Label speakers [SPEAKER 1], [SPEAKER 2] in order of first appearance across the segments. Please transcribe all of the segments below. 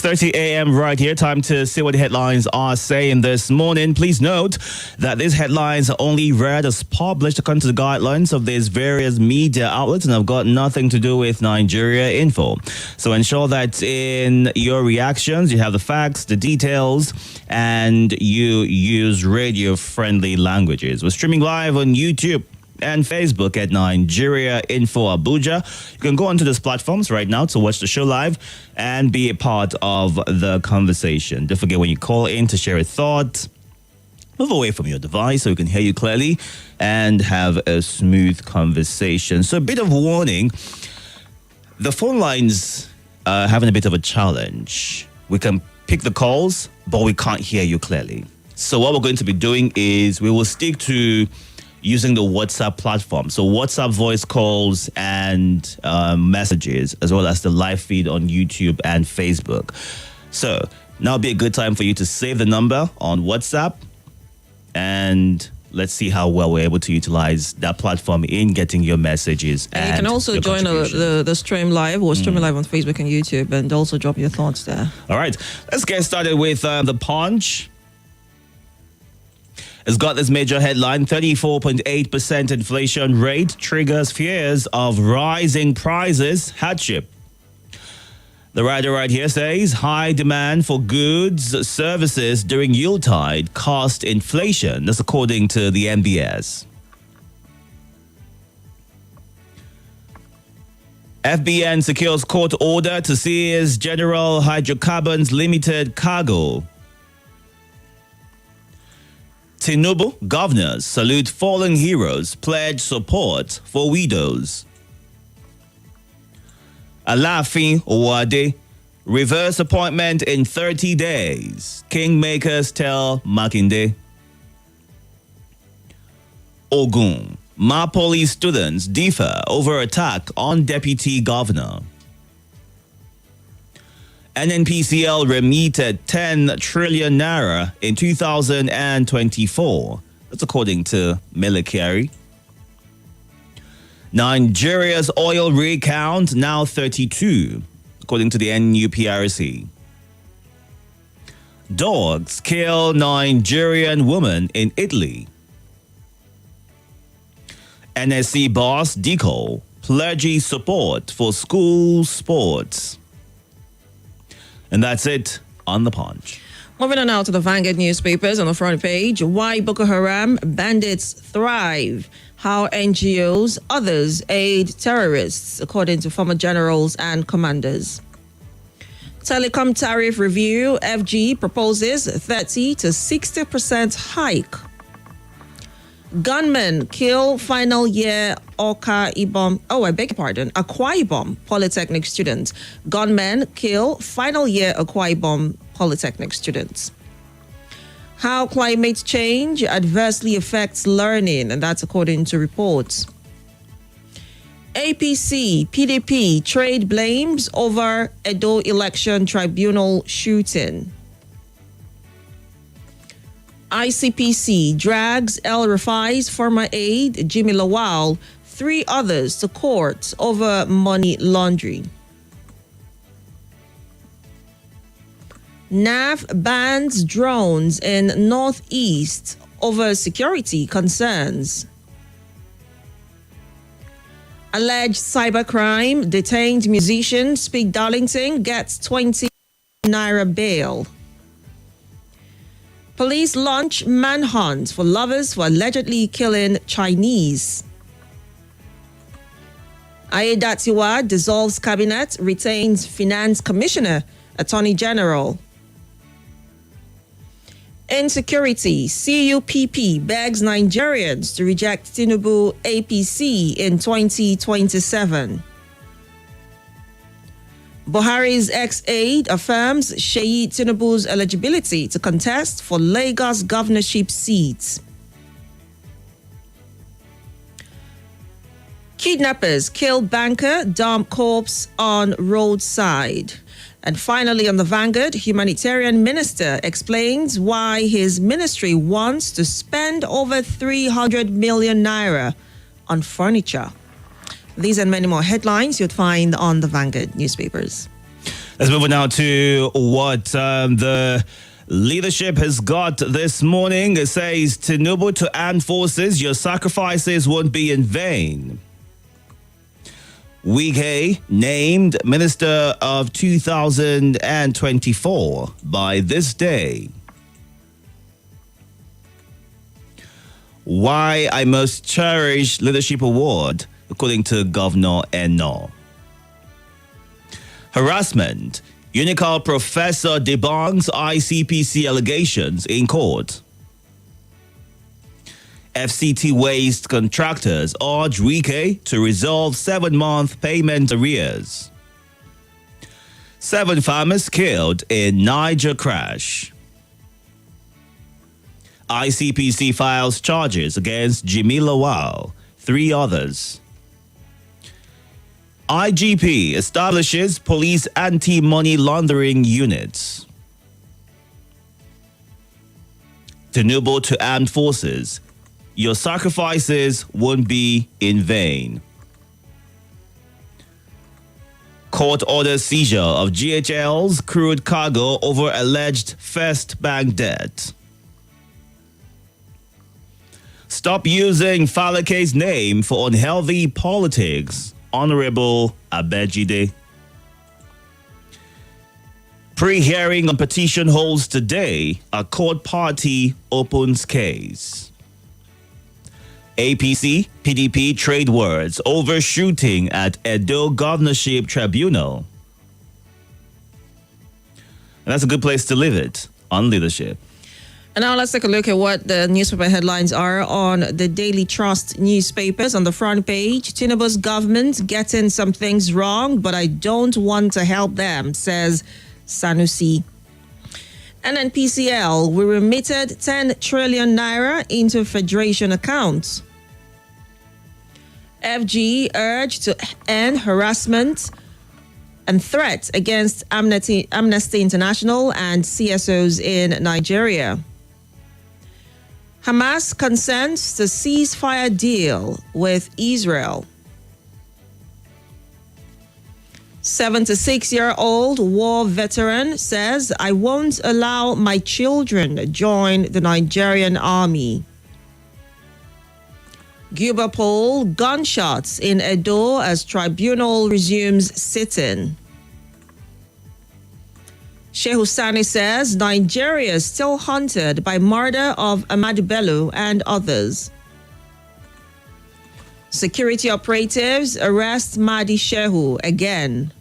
[SPEAKER 1] 6:30 a.m. right here. Time to see what the headlines are saying this morning. Please note that these headlines are only read as published according to the guidelines of these various media outlets and have got nothing to do with Nigeria Info. So ensure that in your reactions, you have the facts, the details, and you use radio-friendly languages. We're streaming live on YouTube and Facebook at Nigeria Info Abuja. You can go onto these platforms right now to watch the show live and be a part of the conversation. Don't forget, when you call in to share a thought, move away from your device so we can hear you clearly and have a smooth conversation. So a bit of warning, the phone lines are having a bit of a challenge. We can pick the calls, but we can't hear you clearly. So what we're going to be doing is we will stick to using the WhatsApp platform. So WhatsApp voice calls and messages, as well as the live feed on YouTube and Facebook. So now would be a good time for you to save the number on WhatsApp, and let's see how well we're able to utilize that platform in getting your messages. And
[SPEAKER 2] you can also join the stream live or stream live on Facebook and YouTube and also drop your thoughts there.
[SPEAKER 1] All right, let's get started with the Punch. It's got this major headline: 34.8% inflation rate triggers fears of rising prices, hardship. The writer right here says high demand for goods, services during Yuletide caused inflation. That's according to the MBS. FBN secures court order to seize General Hydrocarbons Limited cargo. Tinubu governors salute fallen heroes, pledge support for widows. Alaafin Owade, reverse appointment in 30 days. Kingmakers tell Makinde. Ogun, Mapoli students differ over attack on deputy governor. NNPCL remitted 10 trillion naira in 2024. That's according to Melekari. Nigeria's oil rig count now 32, according to the NUPRC. Dogs kill Nigerian woman in Italy. NSC boss Diko pledges support for school sports. And that's it on the Punch.
[SPEAKER 2] Moving on now to the Vanguard newspapers on the front page. Why Boko Haram bandits thrive. How NGOs, others aid terrorists, according to former generals and commanders. Telecom tariff review. FG proposes 30 to 60% hike. Gunmen kill final year Akwa Ibom Polytechnic students. Gunmen kill final year Akwa Ibom Polytechnic students. How climate change adversely affects learning, and that's according to reports. APC, PDP trade blames over Edo Election Tribunal shooting. ICPC drags El Rufai's former aide, Jimmy Lawal, 3 others to court over money laundering. NAF bans drones in Northeast over security concerns. Alleged cybercrime, detained musician Speak Darlington gets 20 naira bail. Police launch manhunt for lovers for allegedly killing Chinese. Aiyedatiwa dissolves cabinet, retains finance commissioner, attorney general. Insecurity, CUPP begs Nigerians to reject Tinubu APC in 2027. Buhari's ex-aide affirms Sheyi Tinubu's eligibility to contest for Lagos governorship seats. Kidnappers kill banker, dump corpse on roadside. And finally, on the Vanguard, humanitarian minister explains why his ministry wants to spend over 300 million naira on furniture. These and many more headlines you'd find on the Vanguard newspapers.
[SPEAKER 1] Let's move on now to what the leadership has got this morning. It says, Tinubu to armed forces, your sacrifices won't be in vain. Wike named Minister of 2024 by this day. Why I most cherish leadership award, according to Governor Eno. Harassment. Unical professor debunks ICPC allegations in court. FCT waste contractors urge Wike to resolve 7-month payment arrears. 7 farmers killed in Niger crash. ICPC files charges against Jimmy Lawal, 3 others. IGP establishes police anti-money laundering units. Tinubu to armed forces. Your sacrifices won't be in vain. Court orders seizure of GHL's crude cargo over alleged First Bank debt. Stop using Falake's name for unhealthy politics. Honorable Abejide. Pre-hearing on petition holds today. A court party opens case. APC, PDP trade words over shooting at Edo Governorship Tribunal. And that's a good place to leave it on leadership.
[SPEAKER 2] And now let's take a look at what the newspaper headlines are on the Daily Trust newspapers. On the front page, Tinubu's government getting some things wrong, but I don't want to help them, says Sanusi. NNPCL, we remitted 10 trillion naira into federation accounts. FG urged to end harassment and threats against Amnesty International and CSOs in Nigeria. Hamas consents to ceasefire deal with Israel. 76-year-old war veteran says, I won't allow my children to join the Nigerian army. Cuba poll, gunshots in Edo as tribunal resumes sitting. Shehu Sani says Nigeria is still haunted by murder of Ahmadu Bello and others. Security operatives arrest Mahdi Shehu again.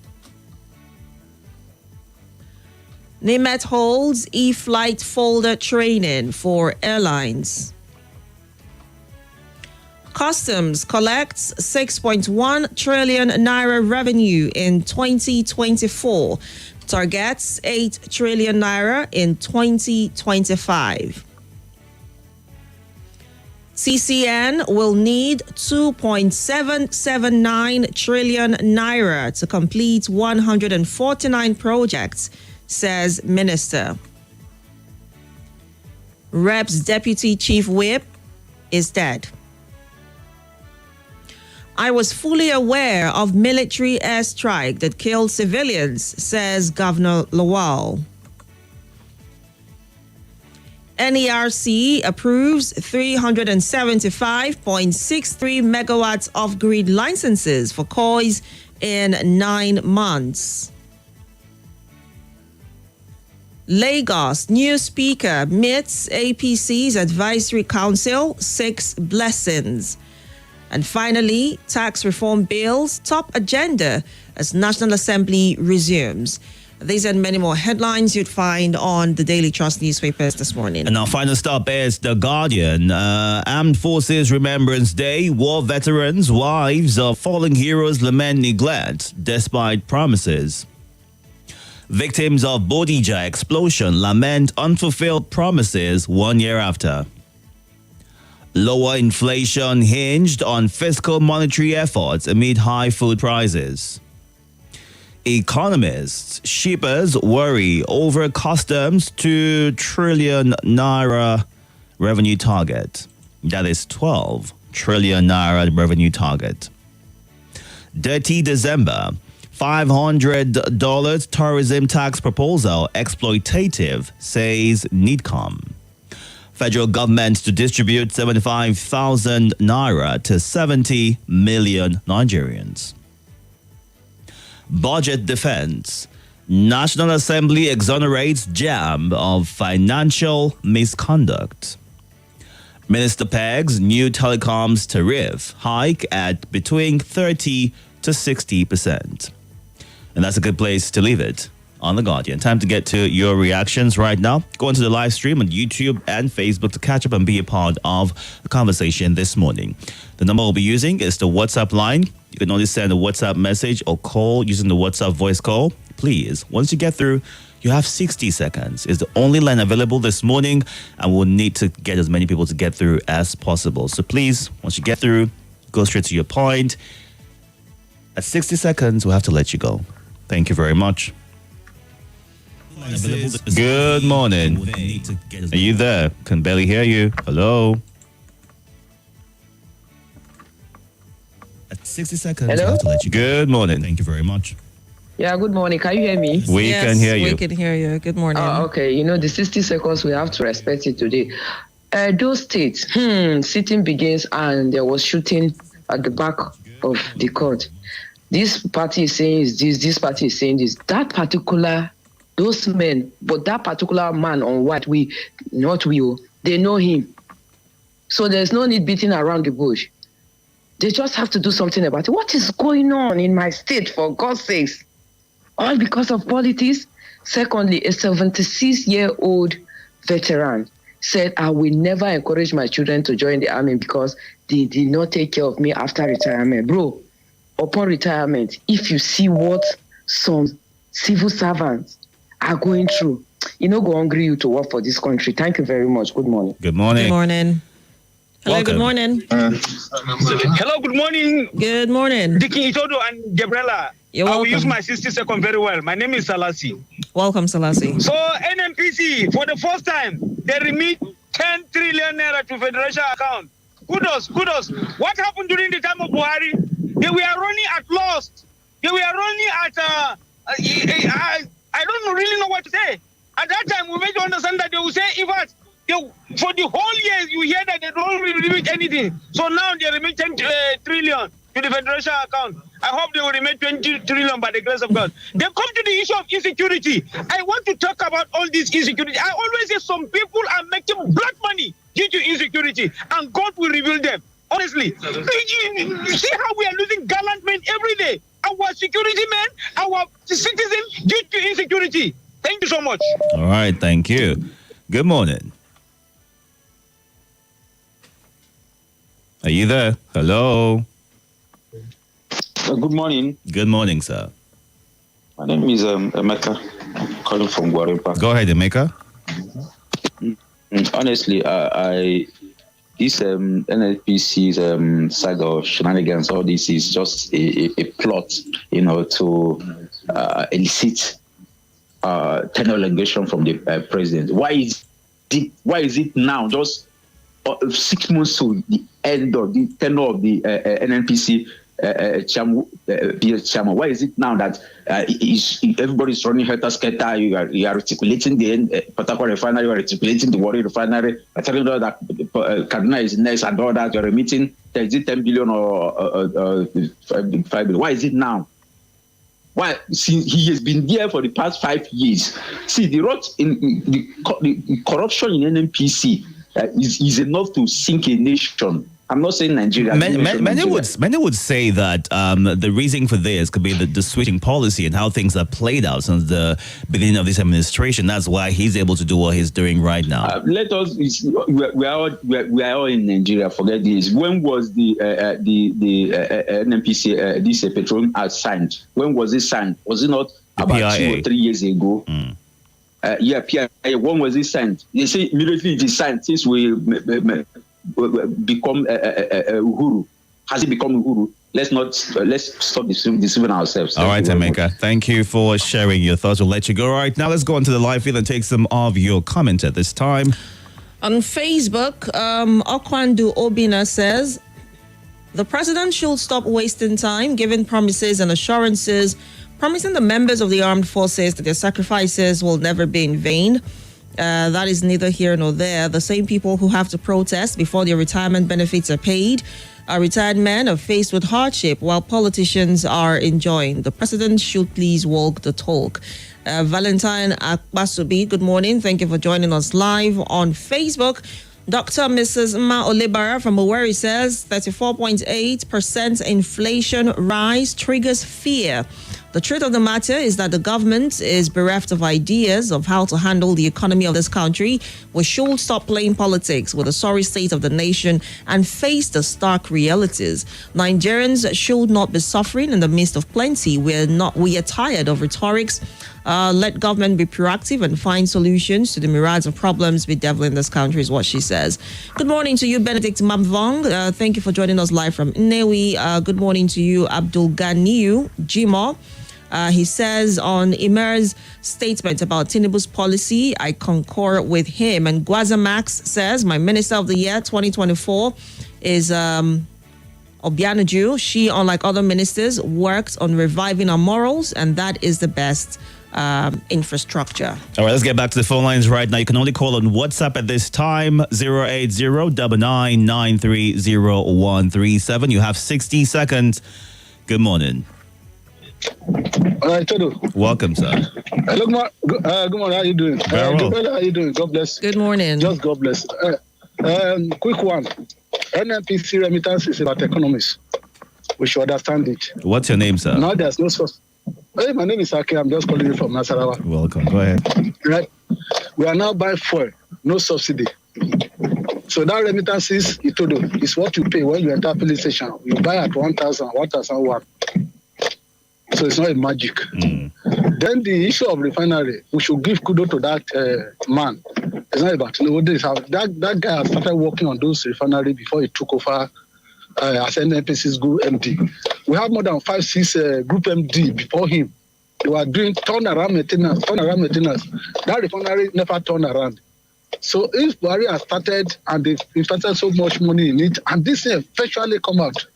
[SPEAKER 2] NIMET holds e-flight folder training for airlines. Customs collects 6.1 trillion naira revenue in 2024. Targets 8 trillion naira in 2025. CCN will need 2.779 trillion naira to complete 149 projects, says Minister. Rep's Deputy Chief Whip is dead. I was fully aware of military airstrike that killed civilians, says Governor Lawal. NERC approves 375.63 megawatts of grid licenses for COIS in 9 months. Lagos new speaker meets APC's advisory council, 6 blessings. And finally, tax reform bills top agenda as National Assembly resumes. These and many more headlines you'd find on the Daily Trust newspapers this morning.
[SPEAKER 1] And our final stop is The Guardian. Armed Forces Remembrance Day. War veterans, wives of fallen heroes lament neglect despite promises. Victims of Bodija explosion lament unfulfilled promises 1 year after. Lower inflation hinged on fiscal monetary efforts amid high food prices. Economists, shippers worry over customs 2 trillion naira revenue target. That is 12 trillion naira revenue target. Dirty December. $500 tourism tax proposal exploitative, says NIDCOM. Federal government to distribute 75,000 naira to 70 million Nigerians. Budget defense. National Assembly exonerates JAM of financial misconduct. Minister pegs new telecoms tariff hike at between 30 to 60%. And that's a good place to leave it on The Guardian. Time to get to your reactions right now. Go into the live stream on YouTube and Facebook to catch up and be a part of the conversation this morning. The number we'll be using is the WhatsApp line. You can only send a WhatsApp message or call using the WhatsApp voice call. Please, once you get through, you have 60 seconds. It's the only line available this morning, and we'll need to get as many people to get through as possible. So please, once you get through, go straight to your point. At 60 seconds, we'll have to let you go. Thank you very much. Good morning. Are you there? Can barely hear you. Hello? At 60 seconds,
[SPEAKER 3] Hello?
[SPEAKER 1] we'll have to let you go. Good morning. Thank you very much.
[SPEAKER 3] Yeah, good morning. Can you hear me?
[SPEAKER 1] We
[SPEAKER 2] Yes,
[SPEAKER 1] can hear you.
[SPEAKER 2] We can hear you. Good morning.
[SPEAKER 3] Oh, okay. You know, the 60 seconds, we have to respect it today. Those states, sitting begins and there was shooting at the back of the court. This party is saying this party is saying this. That particular, those men, but that particular man on what they know him. So there's no need beating around the bush. They just have to do something about it. What is going on in my state, for God's sakes? All because of politics. Secondly, a 76-year-old veteran said, I will never encourage my children to join the army because they did not take care of me after retirement. Bro, upon retirement, if you see what some civil servants are going through, go hungry you to work for this country. Thank you very much. Good morning.
[SPEAKER 1] Good morning.
[SPEAKER 2] Good morning. Hello,
[SPEAKER 1] Welcome.
[SPEAKER 2] good morning.
[SPEAKER 4] Hello, good morning,
[SPEAKER 2] Good morning.
[SPEAKER 4] Dickie Itodo and Gabrielle.
[SPEAKER 2] You're
[SPEAKER 4] I will
[SPEAKER 2] welcome.
[SPEAKER 4] use my 60 seconds very well. My name is Salasi.
[SPEAKER 2] Welcome, Salasi.
[SPEAKER 4] So NMPC, for the first time, they remit 10 trillion naira to Federation account. Kudos. What happened during the time of Buhari? They were running at loss. They were running at, I don't really know what to say. At that time, we made you understand that they will say, for the whole year, you hear that they don't really remit anything. So now they remit 10 trillion to the Federation account. I hope they will remit 20 trillion by the grace of God. They come to the issue of insecurity. I want to talk about all this insecurity. I always say some people are making blood money due to insecurity, and God will reveal them. Honestly, you see how we are losing gallant men every day. Our security men, our citizens, due to insecurity. Thank you so much.
[SPEAKER 1] All right, thank you. Good morning. Are you there? Hello?
[SPEAKER 5] Good morning.
[SPEAKER 1] Good morning, sir.
[SPEAKER 5] My name is Emeka. I'm calling from Guarimpa.
[SPEAKER 1] Go ahead, Emeka.
[SPEAKER 5] Honestly, this NLPC's saga of shenanigans, all this is just a plot, to elicit tenure elongation from the president. Why is it now, just 6 months to the end of the tenure of the NNPC chairman? Why is it now that everybody's running helter-skelter? You are articulating the Port refinery, you are articulating the Warri refinery, telling them that Kaduna is next and all that. You are remitting 10 billion or 5 billion. Why is it now? Why? Since he has been there for the past 5 years. See, the rot in the corruption in NNPC is enough to sink a nation. I'm not saying Nigeria.
[SPEAKER 1] Many would say that the reason for this could be the switching policy and how things have played out since the beginning of this administration. That's why he's able to do what he's doing right now.
[SPEAKER 5] Let us. We are all in Nigeria. Forget this. When was the NNPC this petroleum act signed? When was it signed? Was it not about PIA. 2 or 3 years ago? PIA. When was it signed? They say immediately it is signed since we become Uhuru. Has it become Uhuru? Let's stop deceiving ourselves.
[SPEAKER 1] All right, Emeka. Thank you for sharing your thoughts. We'll let you go right now. Let's go on to the live field and take some of your comments at this time.
[SPEAKER 2] On Facebook, Okwandu Obina says, the president should stop wasting time giving promises and assurances promising the members of the armed forces that their sacrifices will never be in vain. That is neither here nor there. The same people who have to protest before their retirement benefits are paid. Our retired men are faced with hardship while politicians are enjoying. The president should please walk the talk. Valentine Akbasubi, good morning. Thank you for joining us live on Facebook. Dr. Mrs. Ma Olibara from Owerri says 34.8% inflation rise triggers fear. The truth of the matter is that the government is bereft of ideas of how to handle the economy of this country. We should stop playing politics with the sorry state of the nation and face the stark realities. Nigerians should not be suffering in the midst of plenty. We are tired of rhetorics. Let government be proactive and find solutions to the myriads of problems bedeviling this country, is what she says. Good morning to you, Benedict Mabvong. Thank you for joining us live from Nnewi. Good morning to you, Abdul Ganiyu Jimo. He says on Imer's statement about Tinubu's policy, I concur with him. And Gwaza Max says, my Minister of the Year 2024 is Obianuju. She, unlike other ministers, worked on reviving our morals, and that is the best infrastructure.
[SPEAKER 1] All right, let's get back to the phone lines right now. You can only call on WhatsApp at this time, 080-999-30137. You have 60 seconds. Good morning.
[SPEAKER 6] Itodo.
[SPEAKER 1] Welcome, sir.
[SPEAKER 6] Hello, good morning. How are you doing?
[SPEAKER 1] Very well.
[SPEAKER 6] Gabrielle, how are you doing? God bless.
[SPEAKER 2] Good morning.
[SPEAKER 6] Just God bless. Quick one. NNPC remittance is about economics. We should understand it.
[SPEAKER 1] What's your name, sir?
[SPEAKER 6] Now there's no source. Hey, my name is Ake. I'm just calling you from Nasarawa.
[SPEAKER 1] Welcome. Go ahead.
[SPEAKER 6] Right. We are now buying fuel, no subsidy. So that remittance is Itodo. It's what you pay when you enter police station. You buy at 1,000, 1,001. So it's not a magic. Then the issue of refinery, we should give kudos to that man. It's not about that guy has started working on those refinery before he took over as NNPC's group MD. We have more than 5-6 group MD before him. They were doing turnaround maintenance. That refinery never turned around. So if Buhari has started and they've invested so much money in it, and this thing eventually come out,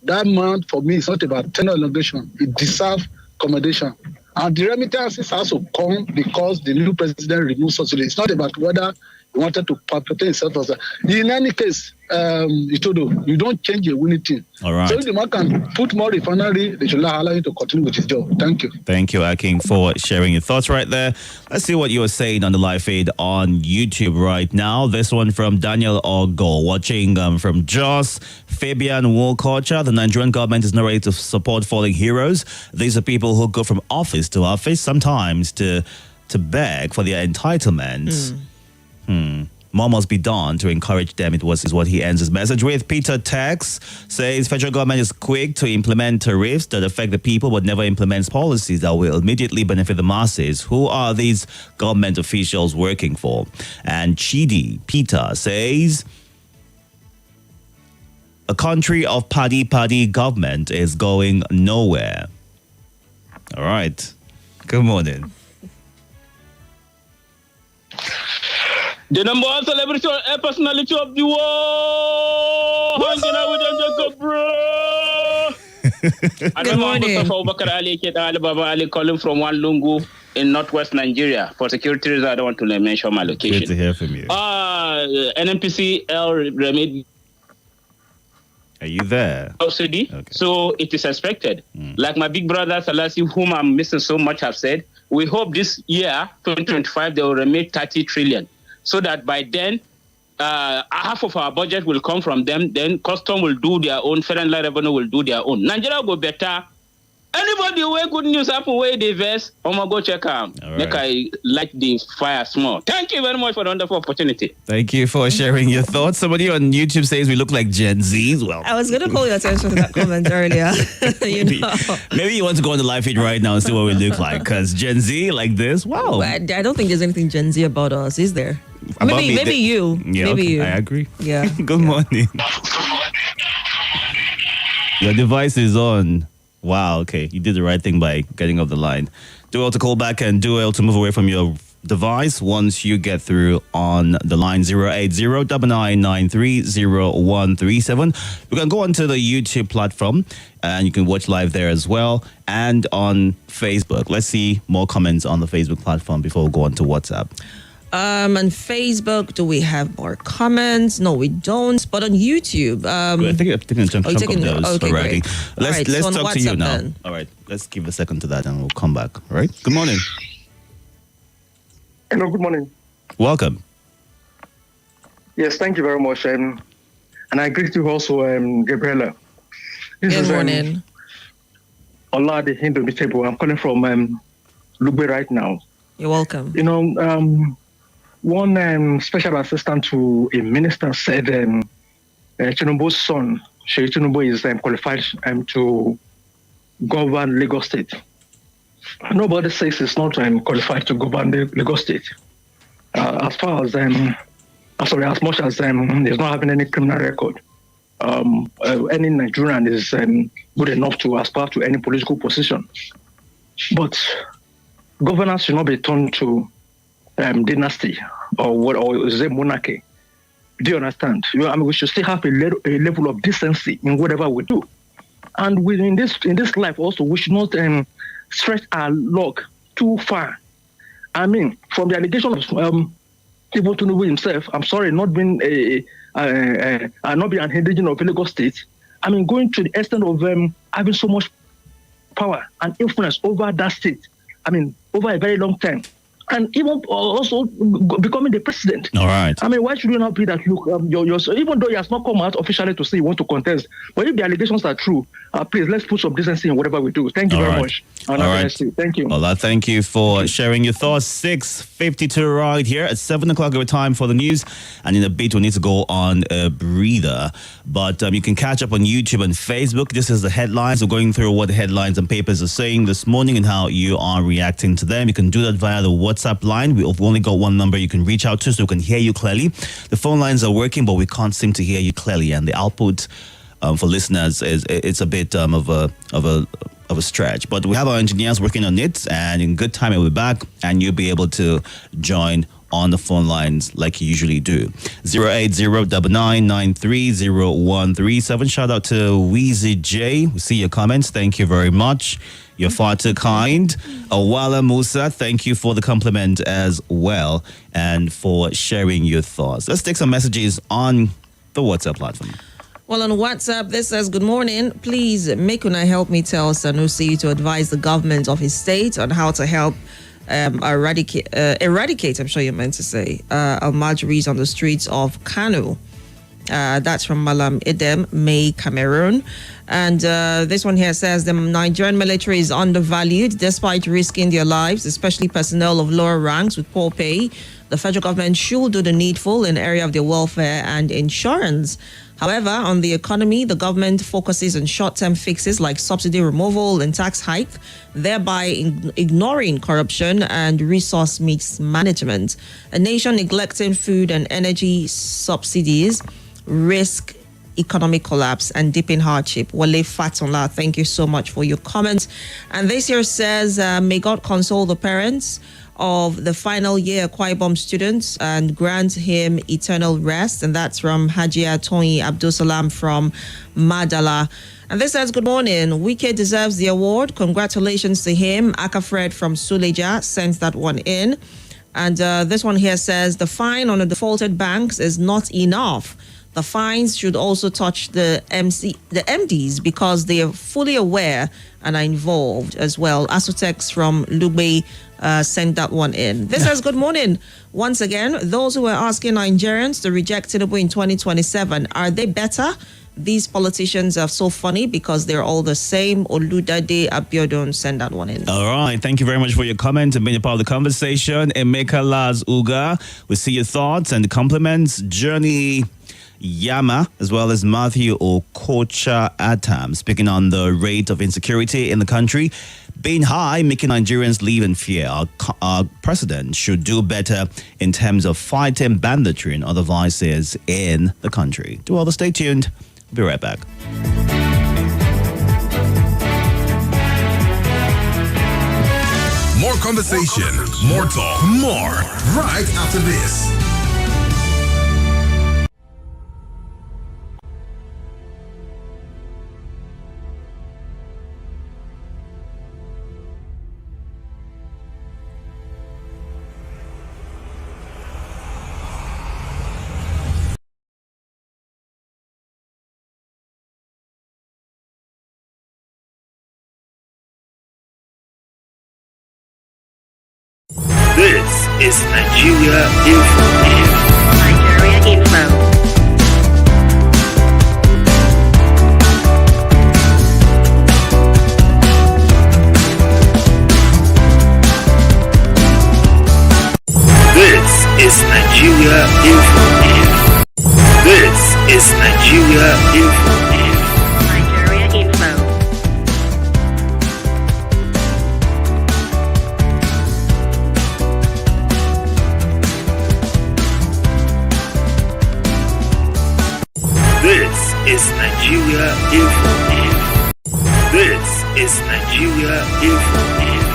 [SPEAKER 6] that man for me is not about tenure elongation. It deserves accommodation. And the remittances also come because the new president removed subsidy. It's not about whether he wanted to perpetuate himself as a. In any case, Itodo, you don't change a winning team.
[SPEAKER 1] All right.
[SPEAKER 6] So if the man can put more refinery, they should allow him to continue with his job. Thank you.
[SPEAKER 1] Thank you, Aking, for sharing your thoughts right there. Let's see what you were saying on the live feed on YouTube right now. This one from Daniel Ogo, watching from Jos. Fabian Wolkocha, the Nigerian government is not ready to support fallen heroes. These are people who go from office to office, sometimes to beg for their entitlements. More must be done to encourage them, is what he ends his message with. Peter Tex says federal government is quick to implement tariffs that affect the people but never implements policies that will immediately benefit the masses. Who are these government officials working for? And Chidi Peter says a country of paddy government is going nowhere. All right. Good morning.
[SPEAKER 7] The number one celebrity personality of the world. Hanging out with them, Jacob, bro.
[SPEAKER 2] Good morning.
[SPEAKER 7] Abubakar Ali, Baba Ali, calling from one Lungu in northwest Nigeria. For security reasons, I don't want to mention my location.
[SPEAKER 1] Good to hear from you.
[SPEAKER 7] NNPC Remedy.
[SPEAKER 1] Are you there?
[SPEAKER 7] Subsidy.
[SPEAKER 1] Okay.
[SPEAKER 7] So it is expected. Like my big brother Salasi, whom I'm missing so much, have said, we hope this year, 2025, they will remit 30 trillion. So that by then, half of our budget will come from them. Then custom will do their own, federal revenue will do their own. Nigeria will go better. Anybody where good news happen, where they verse, go check out.
[SPEAKER 1] All right.
[SPEAKER 7] Make I light the fire small. Thank you very much for the wonderful opportunity.
[SPEAKER 1] Thank you for sharing your thoughts. Somebody on YouTube says we look like Gen Zs. Well,
[SPEAKER 2] I was going to call your attention to that comment earlier.
[SPEAKER 1] maybe you want to go on the live feed right now and see what we look like. Because Gen Z like this, wow.
[SPEAKER 2] I don't think there's anything Gen Z about us, is there? Maybe you.
[SPEAKER 1] Yeah,
[SPEAKER 2] maybe
[SPEAKER 1] okay,
[SPEAKER 2] you.
[SPEAKER 1] I agree.
[SPEAKER 2] Yeah.
[SPEAKER 1] Good morning. Your device is on. Wow, okay. You did the right thing by getting off the line. Do well to call back and do well to move away from your device once you get through on the line 080-999-30137. You can go onto the YouTube platform and you can watch live there as well, and on Facebook. Let's see more comments on the Facebook platform before we go on to WhatsApp.
[SPEAKER 2] On Facebook, do we have more comments? No, we don't. But on YouTube,
[SPEAKER 1] I think I'm taking a chunk of those
[SPEAKER 2] okay,
[SPEAKER 1] already.
[SPEAKER 2] great.
[SPEAKER 1] Let's
[SPEAKER 2] So on
[SPEAKER 1] talk to you
[SPEAKER 2] WhatsApp
[SPEAKER 1] now.
[SPEAKER 2] then.
[SPEAKER 1] All right, let's give a second to that and we'll come back. All right. Good morning.
[SPEAKER 8] Hello, good morning.
[SPEAKER 1] Welcome.
[SPEAKER 8] Yes, thank you very much. And I greet you also, Gabrielle.
[SPEAKER 2] Good morning.
[SPEAKER 8] Ola the Indomitable. I'm calling from Lugbe right now.
[SPEAKER 2] You're welcome.
[SPEAKER 8] You know, one special assistant to a minister said Tinubu's son, Sheyi Tinubu, is qualified to govern Lagos State. Nobody says he's not qualified to govern the Lagos State. As much as he's not having any criminal record. Any Nigerian is good enough to aspire to any political position. But governance should not be turned to dynasty or is it monarchy. Do you understand? We should still have a level of decency in whatever we do. And in this life also, we should not stretch our luck too far. I mean, from the allegation of Tinubu Tinubu himself, I'm sorry, not being not being an indigenous of Lagos State. I mean, going to the extent of having so much power and influence over that state. I mean, over a very long time. And even also becoming the president.
[SPEAKER 1] All right.
[SPEAKER 8] I mean, why should you not be that even though he has not come out officially to say he wants to contest, but if the allegations are true, please, let's put some decency in whatever we do. Thank you very much.
[SPEAKER 1] All right.
[SPEAKER 8] Thank you.
[SPEAKER 1] Ola, thank you for sharing your thoughts. 6:52 right here at 7 o'clock over time for the news. And in a bit, we need to go on a breather. But you can catch up on YouTube and Facebook. This is the headlines. We're going through what the headlines and papers are saying this morning and how you are reacting to them. You can do that via the WhatsApp line. We've only got one number you can reach out to so we can hear you clearly. The phone lines are working, but we can't seem to hear you clearly. And the output for listeners it's a bit of a stretch. But we have our engineers working on it, and in good time we'll be back and you'll be able to join on the phone lines like you usually do. 080-999-30137. Shout out to Weezy J. We see your comments. Thank you very much. You're far too kind. Awala Musa, thank you for the compliment as well and for sharing your thoughts. Let's take some messages on the WhatsApp platform.
[SPEAKER 2] Well, on WhatsApp, this says, good morning. Please, make una help me tell Sanusi to advise the government of his state on how to help eradicate, I'm sure you meant to say, Almajiris on the streets of Kano. That's from Malam Idem, May, Cameroon. And this one here says the Nigerian military is undervalued despite risking their lives, especially personnel of lower ranks with poor pay. The federal government should do the needful in the area of their welfare and insurance. However, on the economy, the government focuses on short-term fixes like subsidy removal and tax hike, thereby ignoring corruption and resource mix management. A nation neglecting food and energy subsidies risk economic collapse and deepen hardship. Wale Fatunla, thank you so much for your comments. And this here says, may God console the parents of the final year Akwa Ibom students and grant him eternal rest. And that's from Hajia Tony Abdulsalam from Madala. And this says, good morning. Wike deserves the award. Congratulations to him. Akafred from Suleja sends that one in. And this one here says, the fine on the defaulted banks is not enough. The fines should also touch the MDs because they are fully aware and are involved as well. Asutex from Lugbe sent that one in. This says, good morning. Once again, those who were asking Nigerians to reject Tinubu in 2027, are they better? These politicians are so funny because they're all the same. Oludade Abiodun send that one in.
[SPEAKER 1] All right. Thank you very much for your comment and being a part of the conversation. Emeka Laz Uga, we see your thoughts and compliments. Journey Yama, as well as Matthew Okocha Atam, speaking on the rate of insecurity in the country being high, making Nigerians live in fear. Our president should do better in terms of fighting banditry and other vices in the country. Do all the stay tuned. Be right back.
[SPEAKER 9] More conversation, more talk, more right after this.
[SPEAKER 10] This is Nigeria Info. Nigeria Info. This is Nigeria Info. This is Nigeria Info. Nigeria Info. This is Nigeria Info. This is Nigeria Info.